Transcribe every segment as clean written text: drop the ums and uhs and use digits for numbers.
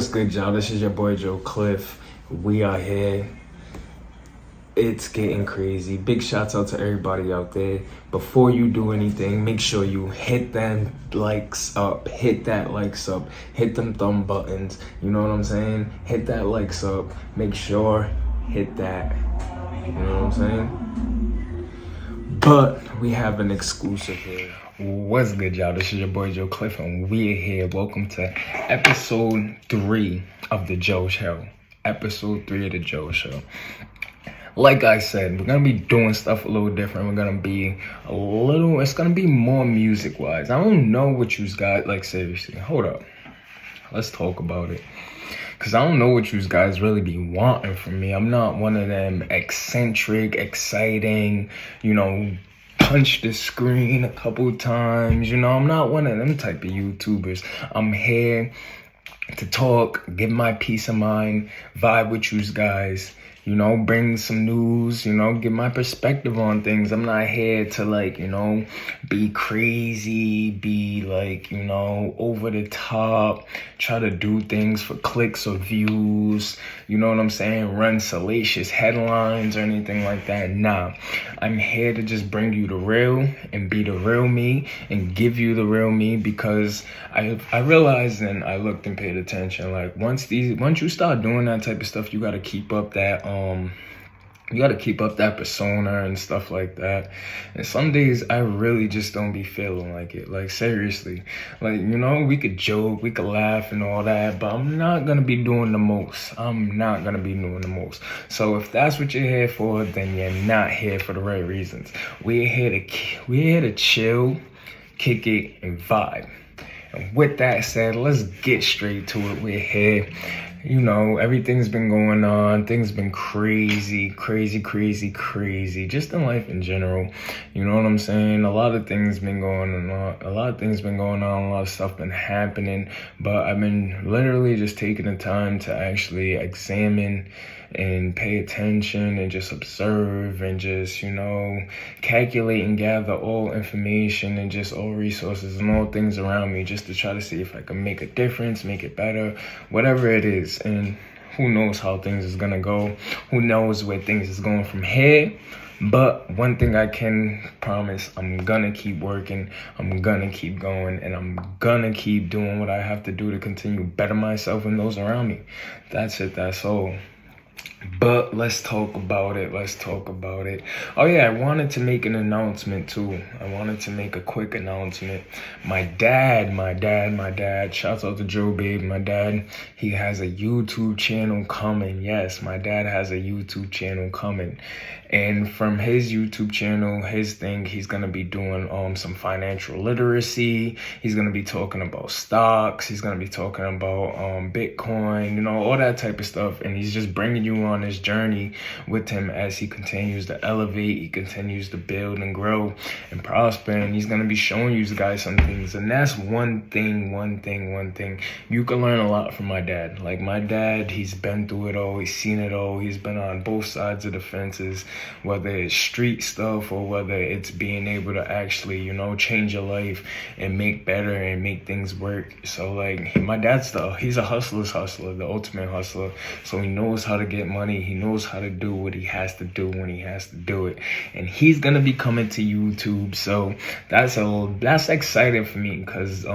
What's good, y'all? This is your boy Joe Cliff. We are here. It's getting crazy. Big shouts out to everybody out there. Before you do anything, make sure you hit them likes up. Hit that likes up. Hit them thumb buttons. You know what I'm saying? Hit that likes up. Make sure hit that. You know what I'm saying? But we have an exclusive here. What's good, y'all? This is your boy Joe Cliff, and we're here. Welcome to episode 3 of the Joe Show. Episode 3 of the Joe Show. Like I said, we're gonna be doing stuff a little different. It's gonna be more music wise. I don't know what you guys, like, seriously, hold up. Let's talk about it. Cause I don't know what you guys really be wanting from me. I'm not one of them eccentric, exciting, punch the screen a couple times. I'm not one of them type of YouTubers. I'm here to talk, give my peace of mind, vibe with you guys, bring some news, give my perspective on things. I'm not here to be crazy, be over the top, try to do things for clicks or views, you know what I'm saying, run salacious headlines or anything like that. Nah, I'm here to just bring you the real and be the real me and give you the real me, because I realized and I looked and paid attention, like once you start doing that type of stuff, you got to keep up that persona and stuff like that. And some days I really just don't be feeling like it. Like, seriously. Like, we could joke, we could laugh and all that, but I'm not going to be doing the most. So if that's what you're here for, then you're not here for the right reasons. We're here to chill, kick it, and vibe. And with that said, let's get straight to it. We're here. Everything's been going on. Things been crazy. Just in life in general. You know what I'm saying? A lot of things been going on. A lot of stuff been happening. But I've been literally just taking the time to actually examine and pay attention and just observe and just, calculate and gather all information and just all resources and all things around me, just to try to see if I can make a difference, make it better, whatever it is. And who knows how things is gonna go? Who knows where things is going from here? But one thing I can promise, I'm gonna keep working, I'm gonna keep going, and I'm gonna keep doing what I have to do to continue to better myself and those around me. That's it, that's all. But let's talk about it. Oh yeah, I wanted to make an announcement too. I wanted to make a quick announcement. My dad, shouts out to Joe Babe. My dad, he has a YouTube channel coming. Yes, my dad has a YouTube channel coming. And from his YouTube channel, his thing, he's going to be doing some financial literacy. He's going to be talking about stocks. He's going to be talking about Bitcoin, all that type of stuff. And he's just bringing you on this journey with him as he continues to elevate, he continues to build and grow and prosper. And he's going to be showing you guys some things. And that's one thing. You can learn a lot from my dad. Like, my dad, he's been through it all. He's seen it all. He's been on both sides of the fences, whether it's street stuff or whether it's being able to actually, change your life and make better and make things work. So, my dad's he's a hustler, the ultimate hustler. So he knows how to get money. He knows how to do what he has to do when he has to do it. And he's going to be coming to YouTube. So that's exciting for me, because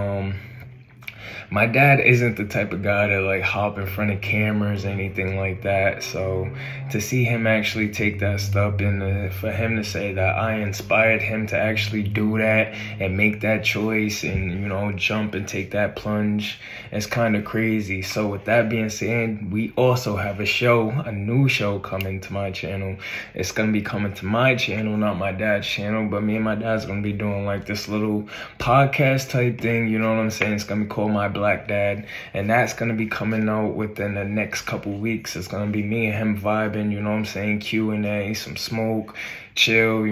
my dad isn't the type of guy to hop in front of cameras or anything like that. So to see him actually take that step and for him to say that I inspired him to actually do that and make that choice and, jump and take that plunge, it's kind of crazy. So with that being said, we also have a new show coming to my channel. It's going to be coming to my channel, not my dad's channel, but me and my dad's going to be doing this little podcast type thing. You know what I'm saying? It's going to be called My Black Dad, and that's going to be coming out within the next couple weeks. It's going to be me and him vibing, Q&A, some smoke, chill,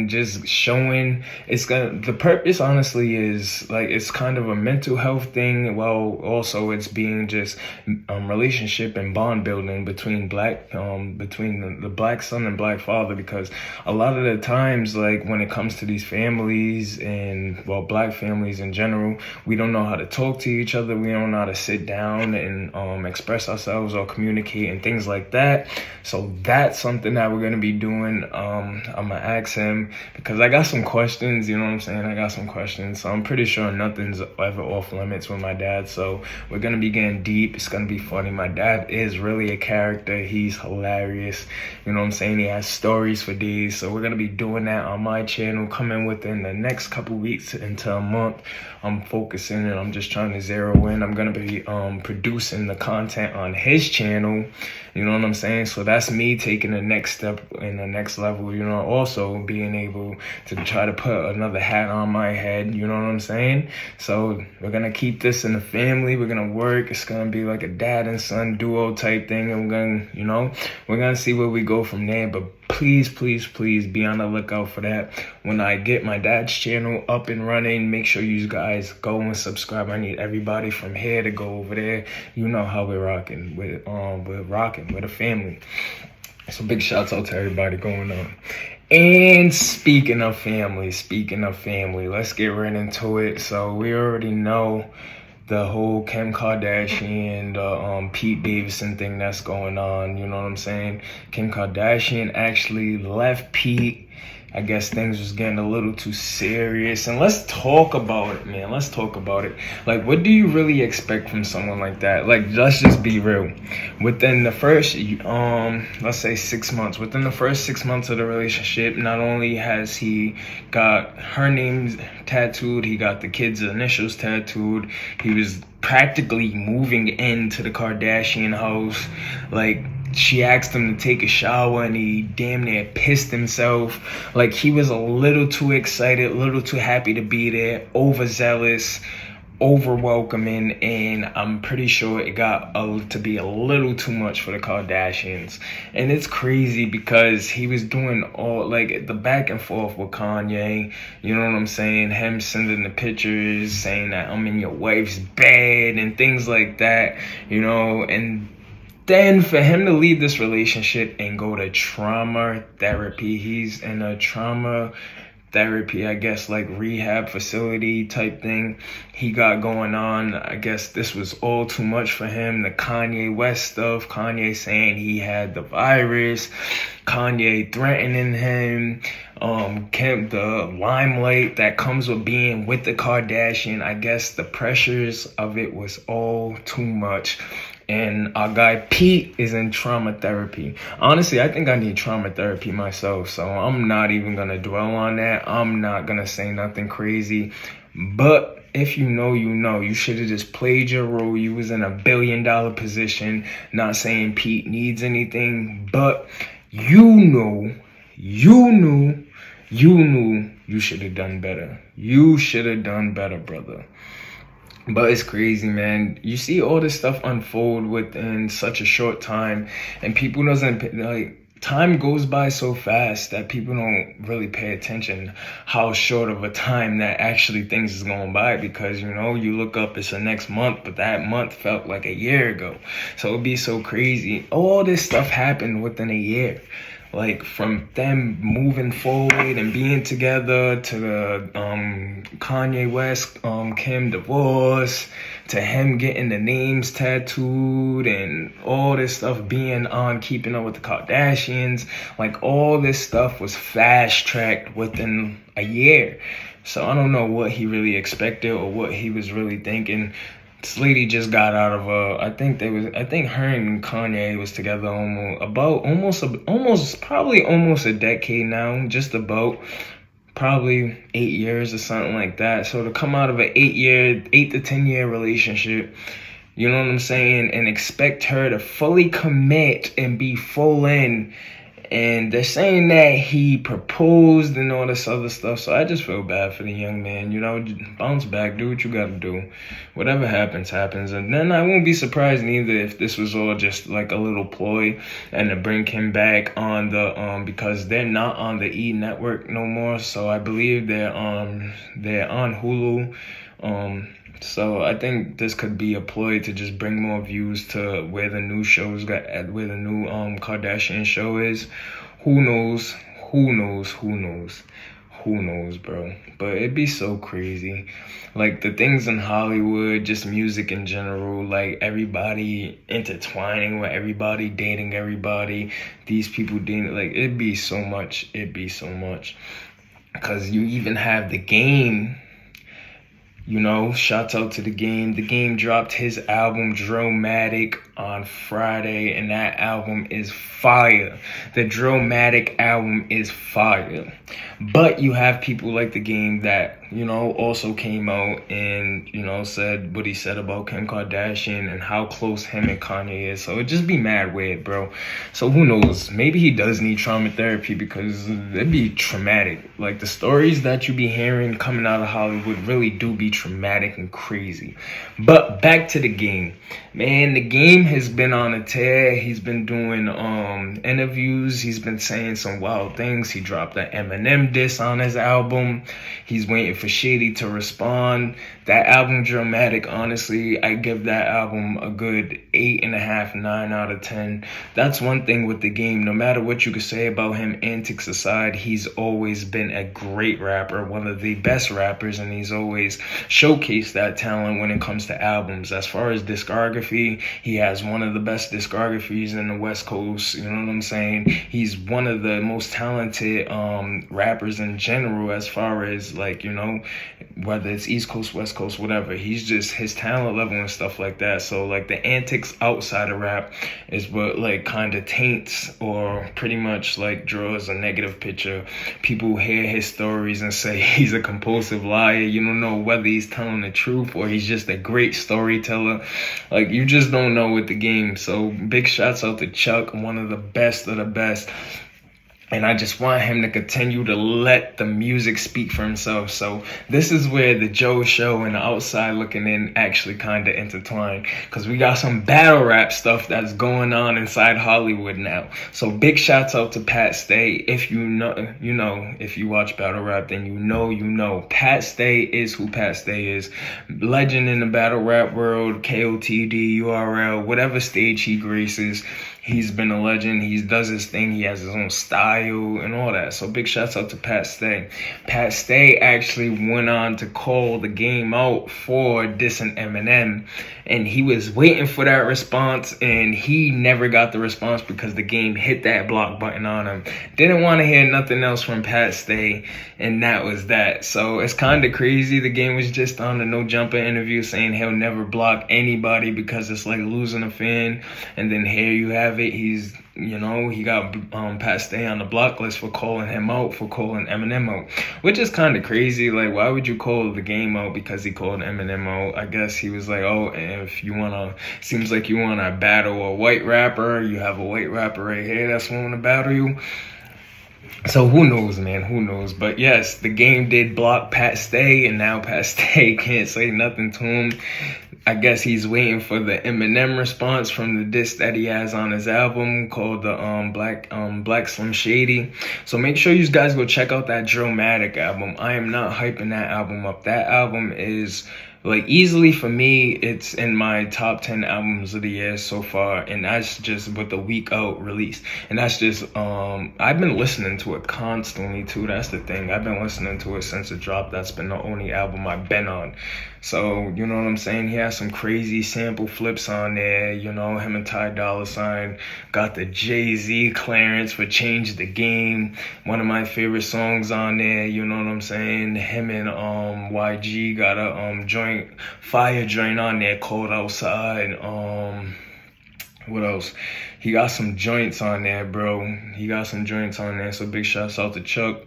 just showing. The purpose honestly is it's kind of a mental health thing, while also it's being just relationship and bond building between the black son and black father, because a lot of the times when it comes to these families and black families in general, we don't know how to talk talk to each other. We don't know how to sit down and express ourselves or communicate and things like that. So that's something that we're gonna be doing. I'm gonna ask him because I got some questions. You know what I'm saying? I got some questions. So I'm pretty sure nothing's ever off limits with my dad. So we're gonna be getting deep. It's gonna be funny. My dad is really a character. He's hilarious. You know what I'm saying? He has stories for days. So we're gonna be doing that on my channel coming within the next couple weeks into a month. I'm focusing and I'm just trying to zero in. I'm gonna be producing the content on his channel. You know what I'm saying? So that's me taking the next step in the next level, you know, also being able to try to put another hat on my head, you know what I'm saying? So we're gonna keep this in the family. We're gonna work. It's gonna be like a dad and son duo type thing. And we're gonna, you know, we're gonna see where we go from there. But please, please, please be on the lookout for that. When I get my dad's channel up and running, make sure you guys go and subscribe. I need everybody from here to go over there. You know how we're rocking. We're rocking with a family. So big shouts out to everybody going on. And speaking of family, let's get right into it. So we already know the whole Kim Kardashian, the Pete Davidson thing that's going on, you know what I'm saying? Kim Kardashian actually left Pete. I guess things was getting a little too serious. And let's talk about it, man. Let's talk about it. Like, what do you really expect from someone like that? Like, let's just be real. Within the first, let's say 6 months, within the first 6 months of the relationship, not only has he got her name tattooed, he got the kids' initials tattooed, he was practically moving into the Kardashian house. Like, she asked him to take a shower and he damn near pissed himself. Like, he was a little too excited, a little too happy to be there, overzealous, over welcoming, and I'm pretty sure it got to be a little too much for the Kardashians. And it's crazy because he was doing all, like, the back and forth with Kanye, you know what I'm saying? Him sending the pictures saying that I'm in your wife's bed and things like that, you know. And then for him to leave this relationship and go to trauma therapy, he's in a trauma therapy, I guess, like rehab facility type thing he got going on. I guess this was all too much for him. The Kanye West stuff, Kanye saying he had the virus, Kanye threatening him, the limelight that comes with being with the Kardashian. I guess the pressures of it was all too much. And our guy Pete is in trauma therapy. Honestly, I think I need trauma therapy myself. So I'm not even going to dwell on that. I'm not going to say nothing crazy. But if you know, you know. You should have just played your role. You was in a $1 billion position. Not saying Pete needs anything. But you knew you should have done better. You should have done better, brother. But it's crazy, man. You see all this stuff unfold within such a short time, and people doesn't, like, time goes by so fast that people don't really pay attention how short of a time that actually things is going by, because, you know, you look up, it's the next month, but that month felt like a year ago. So it'd be so crazy. All this stuff happened within a year. Like, from them moving forward and being together to the Kanye West, Kim divorce, to him getting the names tattooed and all this stuff being on Keeping Up with the Kardashians. Like, all this stuff was fast-tracked within a year. So I don't know what he really expected or what he was really thinking. This lady just got out of I think her and Kanye was together almost a decade now, just about, probably 8 years or something like that. So to come out of an 8 to 10 year relationship, you know what I'm saying, and expect her to fully commit and be full in. And they're saying that he proposed and all this other stuff. So I just feel bad for the young man. You know, bounce back, do what you got to do. Whatever happens, happens. And then I won't be surprised neither if this was all just like a little ploy and to bring him back on the, because they're not on the E network no more. So I believe they're on Hulu. So I think this could be a ploy to just bring more views to where the new Kardashian show is. Who knows? Who knows, bro? But it'd be so crazy. Like the things in Hollywood, just music in general, like everybody intertwining with everybody, dating everybody, these people dating, like it'd be so much. It'd be so much. Because you even have the game. You know, shouts out to the game. The game dropped his album Drillmatic on Friday, and that album is fire. The Drillmatic album is fire. But you have people like the game that, you know, also came out and, you know, said what he said about Kim Kardashian and how close him and Kanye is. So it just be mad weird, bro. So who knows? Maybe he does need trauma therapy because it'd be traumatic. Like the stories that you be hearing coming out of Hollywood really do be traumatic and crazy. But back to the game. Man, the game has been on a tear. He's been doing interviews. He's been saying some wild things. He dropped an Eminem diss on his album. He's waiting for Shady to respond. That album, Dramatic, honestly, I give that album a good 8.5, 9 out of 10. That's one thing with the game. No matter what you could say about him, antics aside, he's always been a great rapper, one of the best rappers, and he's always showcased that talent when it comes to albums. As far as discography, he has one of the best discographies in the West Coast. You know what I'm saying? He's one of the most talented rappers in general, as far as, like, you know, whether it's East Coast, West Coast, whatever. He's just, his talent level and stuff like that. So like the antics outside of rap is what like kind of taints or pretty much like draws a negative picture. People hear his stories and say he's a compulsive liar. You don't know whether he's telling the truth or he's just a great storyteller. Like you just don't know with the game. So big shouts out to Chuck, one of the best of the best. And I just want him to continue to let the music speak for himself. So this is where the Joe Show and the Outside Looking In actually kind of intertwine. Because we got some battle rap stuff that's going on inside Hollywood now. So big shouts out to Pat Stay. If you know, you know. If you watch battle rap, then you know, you know. Pat Stay is who Pat Stay is. Legend in the battle rap world, KOTD, URL, whatever stage he graces. He's been a legend. He does his thing. He has his own style and all that. So big shouts out to Pat Stay. Pat Stay actually went on to call the game out for dissing Eminem. And he was waiting for that response. And he never got the response because the game hit that block button on him. Didn't want to hear nothing else from Pat Stay. And that was that. So it's kind of crazy. The game was just on the No Jumper interview saying he'll never block anybody because it's like losing a fan. And then here you have it. He's, you know, he got Pat Stay on the block list for calling him out, for calling Eminem out, which is kind of crazy. Like, why would you call the game out because he called Eminem out? I guess he was like, oh, if you want to, seems like you want to battle a white rapper, you have a white rapper right here that's willing to battle you. So who knows, man, who knows? But yes, the game did block Pat Stay, and now Pat Stay can't say nothing to him. I guess he's waiting for the Eminem response from the diss that he has on his album called the Black Slim Shady. So make sure you guys go check out that Drillmatic album. I am not hyping that album up. That album is like easily for me, it's in my top 10 albums of the year so far, and that's just with the week out release. And that's just I've been listening to it constantly too. That's the thing. I've been listening to it since it dropped. That's been the only album I've been on. So, you know what I'm saying? He has some crazy sample flips on there. You know, him and Ty Dolla $ign got the Jay-Z clearance for Change the Game. One of my favorite songs on there. You know what I'm saying? Him and YG got a fire joint on there called Outside. What else? He got some joints on there, bro. He got some joints on there. So big shouts out to Chuck,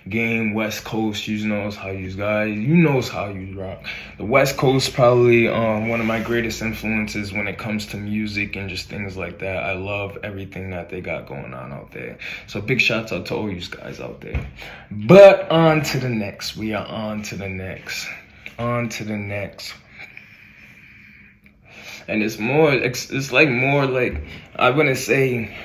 Game, West Coast. You knows how you guys. You knows how you rock. The West Coast probably one of my greatest influences when it comes to music and just things like that. I love everything that they got going on out there. So big shouts out to all you guys out there. But on to the next. We are on to the next. On to the next. And it's like more like, I wouldn't say,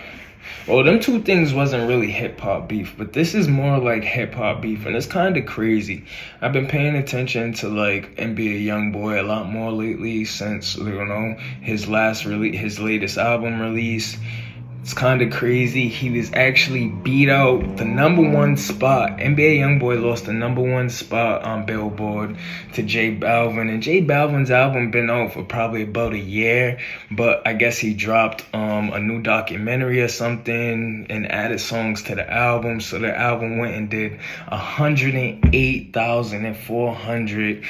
well, them two things wasn't really hip-hop beef, but this is more like hip-hop beef, and it's kind of crazy. I've been paying attention to like NBA YoungBoy a lot more lately since, you know, his latest album release. It's kind of crazy. He was actually beat out the #1 spot. NBA YoungBoy lost the #1 spot on Billboard to J Balvin. And J Balvin's album been out for probably about a year. But I guess he dropped a new documentary or something and added songs to the album. So the album went and did 108,400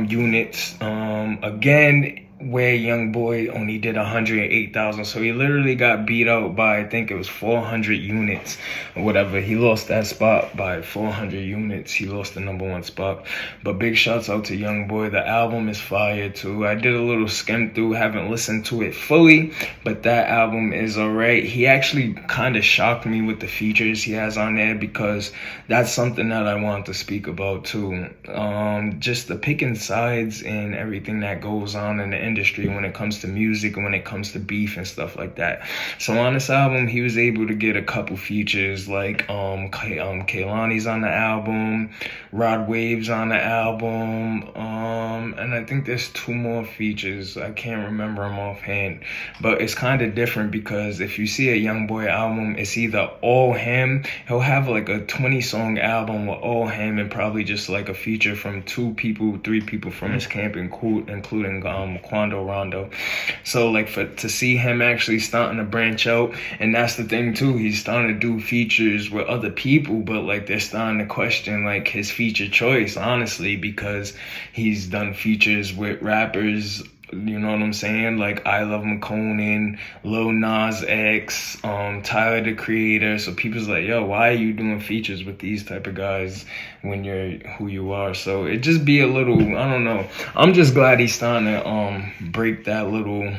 units. Again, where YoungBoy only did 108,000. So he literally got beat out by, I think it was 400 units or whatever. He lost that spot by 400 units. He lost the #1 spot. But big shouts out to YoungBoy. The album is fire too. I did a little skim through, haven't listened to it fully, but that album is alright. He actually kind of shocked me with the features he has on there, because that's something that I want to speak about too. Just the picking sides and everything that goes on in the industry when it comes to music and when it comes to beef and stuff like that. So on this album, he was able to get a couple features like Kehlani's on the album, Rod Wave's on the album, and I think there's 2 more features. I can't remember them offhand, but it's kind of different because if you see a YoungBoy album, it's either all him. He'll have like a 20-song album with all him and probably just like a feature from 2 people, 3 people from his camp, including Quando Rondo. So like to see him actually starting to branch out, and that's the thing too, he's starting to do features with other people, but like they're starting to question like his feature choice, honestly, because he's done features with rappers, you know what I'm saying, like I Love McConan, Lil Nas X, Tyler the Creator. So people's like, yo, why are you doing features with these type of guys when you're who you are? So it just be a little, I don't know. I'm just glad he's starting to break that little,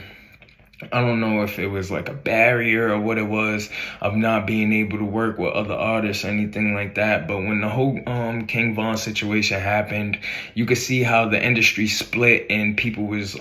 I don't know if it was like a barrier or what it was of not being able to work with other artists or anything like that. But when the whole King Von situation happened, you could see how the industry split and people was,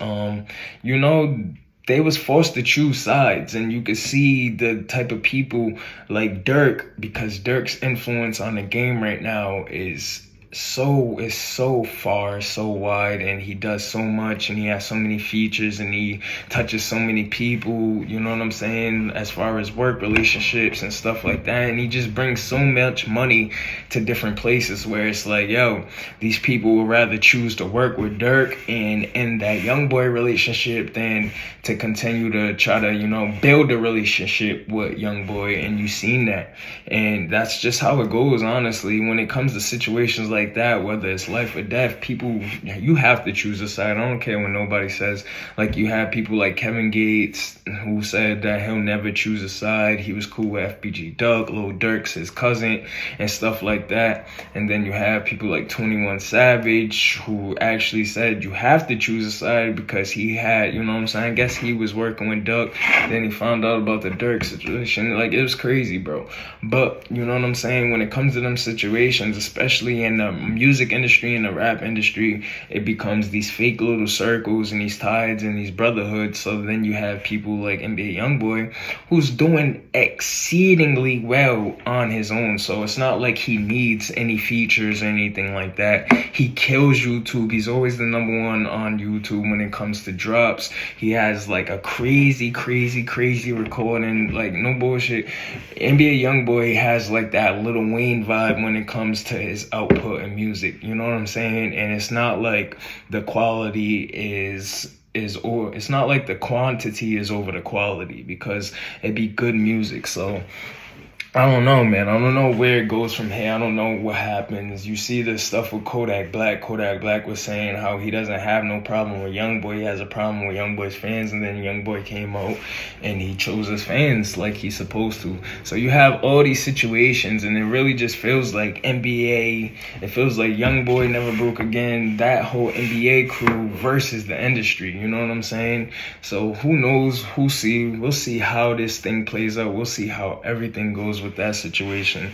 you know, they was forced to choose sides, and you could see the type of people like Dirk, because Dirk's influence on the game right now is so far, so wide, and he does so much, and he has so many features, and he touches so many people, you know what I'm saying, as far as work relationships and stuff like that. And he just brings so much money to different places where it's like, yo, these people would rather choose to work with Dirk and in that YoungBoy relationship than to continue to try to, you know, build a relationship with YoungBoy. And you've seen that, and that's just how it goes, honestly, when it comes to situations like that, whether it's life or death. People, you have to choose a side. I don't care what nobody says. Like, you have people like Kevin Gates, who said that he'll never choose a side. He was cool with FBG Duck, Lil Durk's his cousin, and stuff like that. And then you have people like 21 Savage, who actually said you have to choose a side because he had, you know what I'm saying, I guess he was working with Duck, then he found out about the Durk situation. Like, it was crazy, bro. But you know what I'm saying, when it comes to them situations, especially in the music industry and the rap industry, it becomes these fake little circles and these tides and these brotherhoods. So then you have people like NBA YoungBoy, who's doing exceedingly well on his own. So it's not like he needs any features or anything like that. He kills YouTube. He's always the #1 on YouTube when it comes to drops. He has like a crazy recording, like no bullshit. NBA YoungBoy has like that Lil Wayne vibe when it comes to his output and music, you know what I'm saying? And it's not like the quality or it's not like the quantity is over the quality, because it'd be good music. So I don't know, man. I don't know where it goes from here. I don't know what happens. You see this stuff with Kodak Black. Kodak Black was saying how he doesn't have no problem with YoungBoy. He has a problem with YoungBoy's fans. And then YoungBoy came out and he chose his fans like he's supposed to. So you have all these situations, and it really just feels like NBA. It feels like YoungBoy Never Broke Again. That whole NBA crew versus the industry. You know what I'm saying? So who knows? We'll see how this thing plays out. We'll see how everything goes with that situation.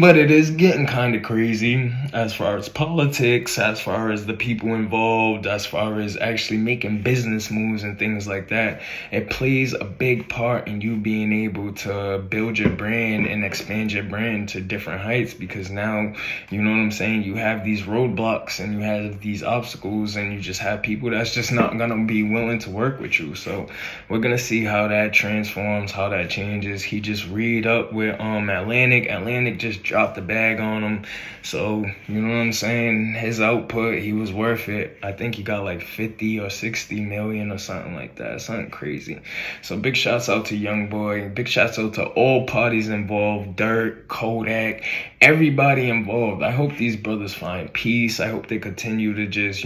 But it is getting kind of crazy as far as politics, as far as the people involved, as far as actually making business moves and things like that. It plays a big part in you being able to build your brand and expand your brand to different heights, because now, you know what I'm saying, you have these roadblocks and you have these obstacles and you just have people that's just not going to be willing to work with you. So we're going to see how that transforms, how that changes. He just read up with Atlantic just dropped the bag on him. So, you know what I'm saying? His output, he was worth it. I think he got like 50 or 60 million or something like that. Something crazy. So big shouts out to YoungBoy. Big shouts out to all parties involved. Dirt, Kodak, everybody involved. I hope these brothers find peace. I hope they continue to just,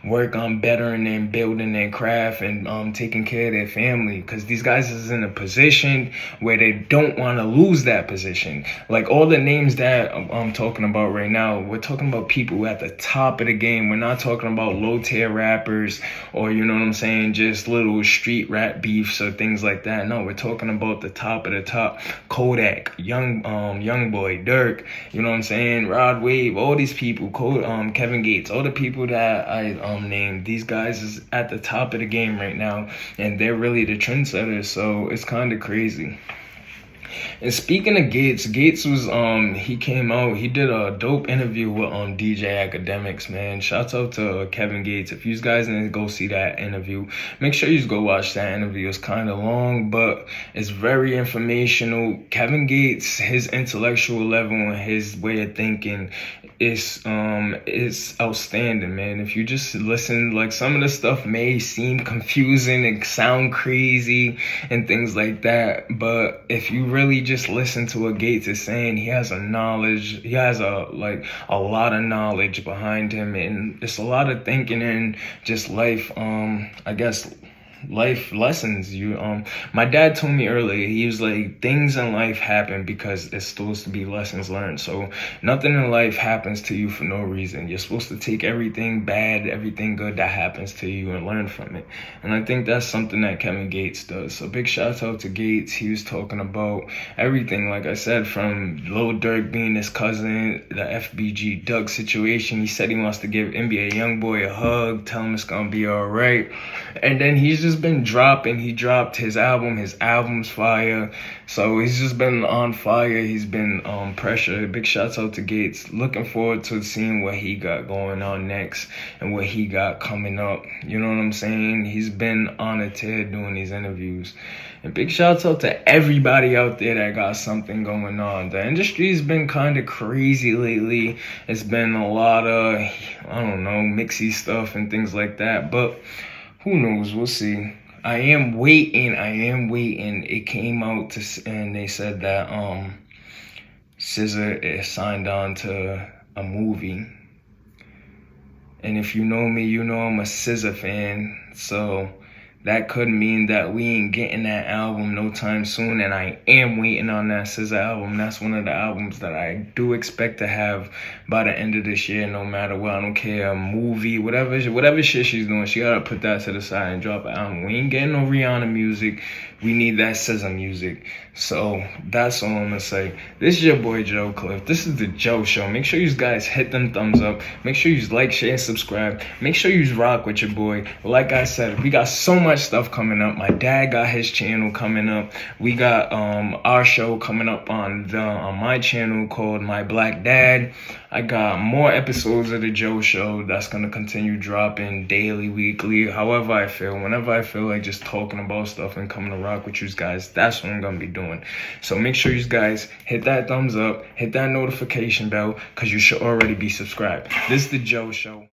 work on bettering and building their craft and taking care of their family. Because these guys is in a position where they don't want to lose that position. Like all the names that I'm talking about right now, we're talking about people at the top of the game. We're not talking about low tier rappers or, you know what I'm saying, just little street rap beefs or things like that. No, we're talking about the top of the top. Kodak, YoungBoy, Dirk, you know what I'm saying, Rod Wave, all these people, Kevin Gates, all the people that I named. These guys is at the top of the game right now, and they're really the trendsetters. So it's kind of crazy. And speaking of Gates, Gates was he came out, he did a dope interview with DJ Academics, man. Shouts out to Kevin Gates. If you guys didn't go see that interview, make sure you go watch that interview. It's kind of long, but it's very informational. Kevin Gates, his intellectual level and his way of thinking is outstanding, man. If you just listen, like, some of the stuff may seem confusing and sound crazy and things like that, but if you really just listen to what Gates is saying, he has a lot of knowledge behind him, and it's a lot of thinking and just life, life lessons. My dad told me earlier, he was like, things in life happen because it's supposed to be lessons learned. So nothing in life happens to you for no reason. You're supposed to take everything bad, everything good that happens to you and learn from it. And I think that's something that Kevin Gates does. So big shout out to Gates. He was talking about everything, like I said, from Lil Durk being his cousin, the FBG Doug situation. He said he wants to give NBA YoungBoy a hug, tell him it's gonna be all right. And then he's just been dropping. He dropped his album. His album's fire. So he's just been on fire. He's been pressure. Big shouts out to Gates. Looking forward to seeing what he got going on next and what he got coming up. You know what I'm saying? He's been on a tear doing these interviews. And big shouts out to everybody out there that got something going on. The industry's been kind of crazy lately. It's been a lot of, mixy stuff and things like that. But who knows? We'll see. I am waiting. It came out and they said that SZA is signed on to a movie. And if you know me, you know I'm a SZA fan. So that could mean that we ain't getting that album no time soon, and I am waiting on that SZA album. That's one of the albums that I do expect to have by the end of this year, no matter what. I don't care, a movie, whatever shit she's doing, she gotta put that to the side and drop an album. We ain't getting no Rihanna music. We need that SZA music. So that's all I'm gonna say. This is your boy Joe Cliff. This is the Joe Show. Make sure you guys hit them thumbs up. Make sure you like, share, and subscribe. Make sure you rock with your boy. Like I said, we got so much stuff coming up. My dad got his channel coming up. We got our show coming up on my channel called My Black Dad. I got more episodes of the Joe Show that's gonna continue dropping daily, weekly, however I feel. Whenever I feel like just talking about stuff and coming to rock with you guys, that's what I'm gonna be doing. So make sure you guys hit that thumbs up, hit that notification bell, because you should already be subscribed. This is the Joe Show.